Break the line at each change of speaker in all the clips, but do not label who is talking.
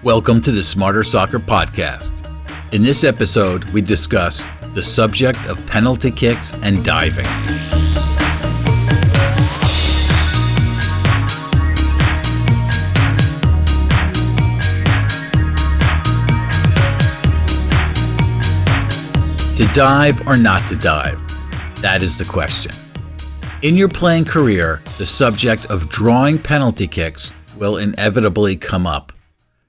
Welcome to the Smarter Soccer Podcast. In this episode, we discuss the subject of penalty kicks and diving. To dive or not to dive? That is the question. In your playing career, the subject of drawing penalty kicks will inevitably come up,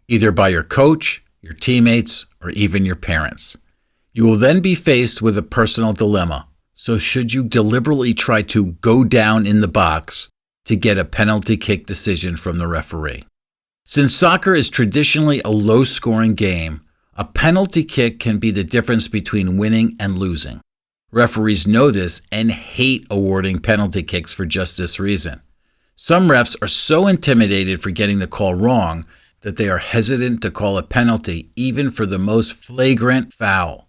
either by your coach, your teammates, or even your parents. You will then be faced with a personal dilemma. So should you deliberately try to go down in the box to get a penalty kick decision from the referee? Since soccer is traditionally a low-scoring game, a penalty kick can be the difference between winning and losing. Referees know this and hate awarding penalty kicks for just this reason. Some refs are so intimidated for getting the call wrong that they are hesitant to call a penalty even for the most flagrant foul,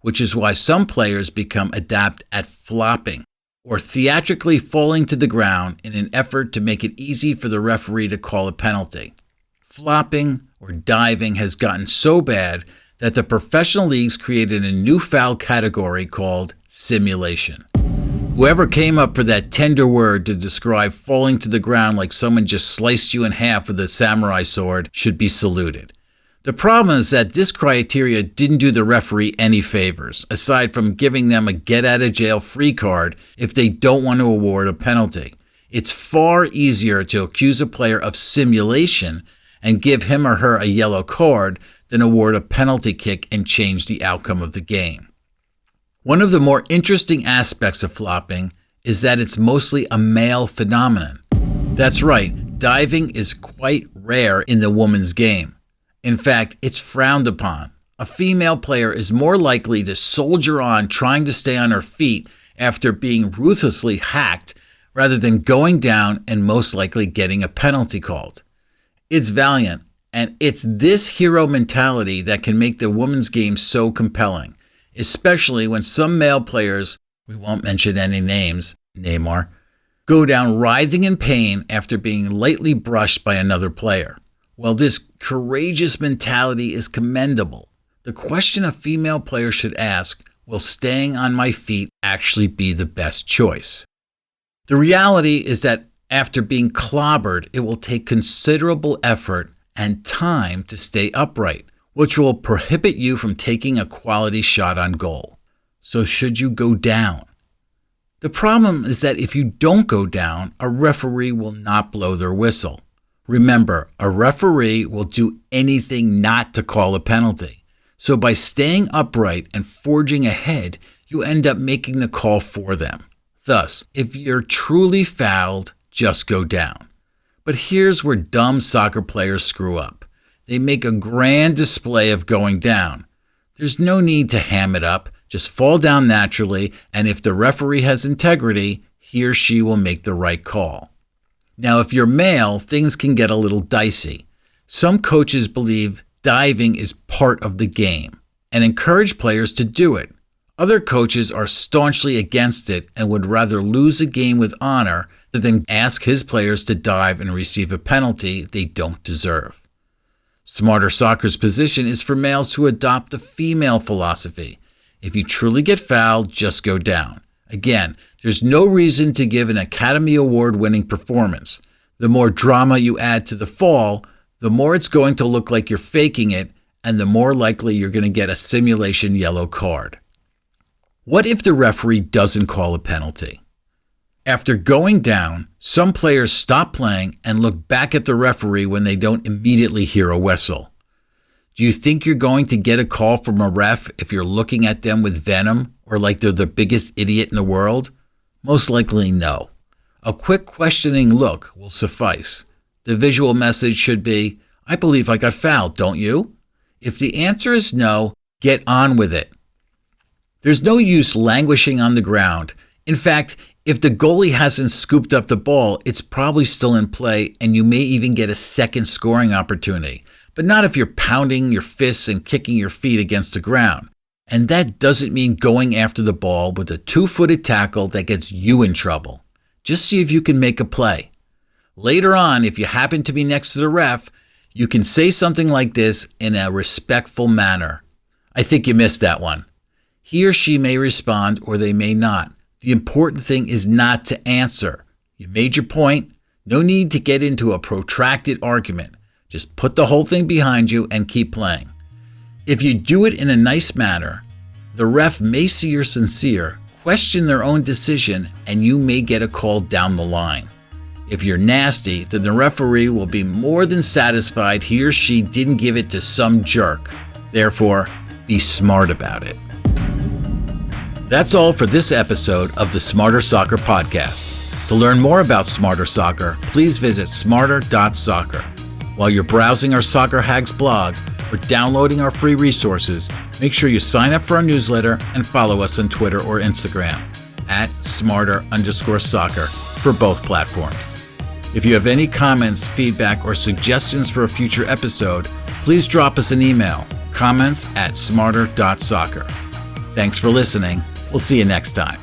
which is why some players become adept at flopping or theatrically falling to the ground in an effort to make it easy for the referee to call a penalty. Flopping or diving has gotten so bad that the professional leagues created a new foul category called simulation. Whoever came up for that tender word to describe falling to the ground like someone just sliced you in half with a samurai sword should be saluted. The problem is that this criteria didn't do the referee any favors, aside from giving them a get-out-of-jail-free card if they don't want to award a penalty. It's far easier to accuse a player of simulation and give him or her a yellow card than award a penalty kick and change the outcome of the game. One of the more interesting aspects of flopping is that it's mostly a male phenomenon. That's right, diving is quite rare in the women's game. In fact, it's frowned upon. A female player is more likely to soldier on trying to stay on her feet after being ruthlessly hacked rather than going down and most likely getting a penalty called. It's valiant, and it's this hero mentality that can make the women's game so compelling, especially when some male players, we won't mention any names, Neymar, go down writhing in pain after being lightly brushed by another player. While this courageous mentality is commendable, the question a female player should ask, will staying on my feet actually be the best choice? The reality is that after being clobbered, it will take considerable effort and time to stay upright, which will prohibit you from taking a quality shot on goal. So should you go down? The problem is that if you don't go down, a referee will not blow their whistle. Remember, a referee will do anything not to call a penalty. So by staying upright and forging ahead, you end up making the call for them. Thus, if you're truly fouled, just go down. But here's where dumb soccer players screw up. They make a grand display of going down. There's no need to ham it up. Just fall down naturally, and if the referee has integrity, he or she will make the right call. Now, if you're male, things can get a little dicey. Some coaches believe diving is part of the game and encourage players to do it. Other coaches are staunchly against it and would rather lose a game with honor than ask his players to dive and receive a penalty they don't deserve. Smarter Soccer's position is for males who adopt the female philosophy. If you truly get fouled, just go down. Again, there's no reason to give an Academy Award-winning performance. The more drama you add to the fall, the more it's going to look like you're faking it, and the more likely you're going to get a simulation yellow card. What if the referee doesn't call a penalty? After going down, some players stop playing and look back at the referee when they don't immediately hear a whistle. Do you think you're going to get a call from a ref if you're looking at them with venom or like they're the biggest idiot in the world? Most likely no. A quick questioning look will suffice. The visual message should be, I believe I got fouled, don't you? If the answer is no, get on with it. There's no use languishing on the ground. In fact, if the goalie hasn't scooped up the ball, it's probably still in play and you may even get a second scoring opportunity. But not if you're pounding your fists and kicking your feet against the ground. And that doesn't mean going after the ball with a two-footed tackle that gets you in trouble. Just see if you can make a play. Later on, if you happen to be next to the ref, You can say something like this in a respectful manner. I think you missed that one. He or she may respond or they may not. The important thing is not to answer. You made your point. No need to get into a protracted argument. Just put the whole thing behind you and keep playing. If you do it in a nice manner, the ref may see you're sincere, question their own decision, and you may get a call down the line. If you're nasty, then the referee will be more than satisfied he or she didn't give it to some jerk. Therefore, be smart about it. That's all for this episode of the Smarter Soccer Podcast. To learn more about Smarter Soccer, please visit smarter.soccer. While you're browsing our Soccer Hags blog or downloading our free resources, make sure you sign up for our newsletter and follow us on Twitter or Instagram at @smarter_soccer for both platforms. If you have any comments, feedback, or suggestions for a future episode, please drop us an email, comments@smarter.soccer. Thanks for listening. We'll see you next time.